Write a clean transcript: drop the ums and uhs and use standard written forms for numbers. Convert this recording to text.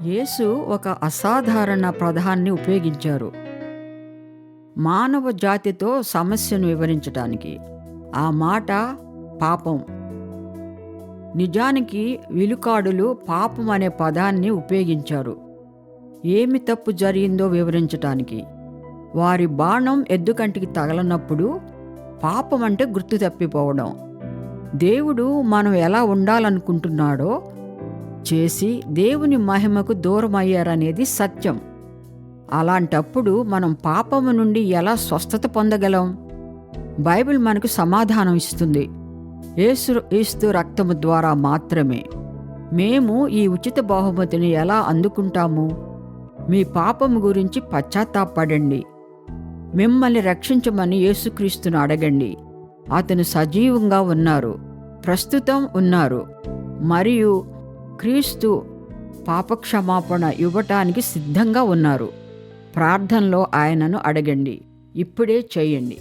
యేసు ఒక అసాధారణ పదాన్ని ఉపయోగించారు మానవ జాతితో సమస్యను వివరించడానికి. ఆ మాట పాపం. నిజానికి విలుకాడులు పాపం అనే పదాన్ని ఉపయోగించారు ఏమి తప్పు జరిగిందో వివరించటానికి. వారి బాణం ఎద్దుకంటికి తగలనప్పుడు పాపం అంటే గుర్తు తప్పిపోవడం. దేవుడు మనం ఎలా ఉండాలనుకుంటున్నాడో చేసి దేవుని మహిమకు దూరం అయ్యారనేది సత్యం. అలాంటప్పుడు మనం పాపము నుండి ఎలా స్వస్థత పొందగలం? బైబిల్ మనకు సమాధానం ఇస్తుంది. యేసు రక్తము ద్వారా మాత్రమే. మేము ఈ ఉచిత బహుమతిని ఎలా అందుకుంటాము? మీ పాపము గురించి పశ్చాత్తాపడండి. మిమ్మల్ని రక్షించమని యేసుక్రీస్తును అడగండి. అతను సజీవంగా ఉన్నారు, ప్రస్తుతం ఉన్నారు, మరియు క్రీస్తు పాపక్షమాపణ ఇవ్వటానికి సిద్ధంగా ఉన్నారు. ప్రార్థనలో ఆయనను అడగండి. ఇప్పుడే చేయండి.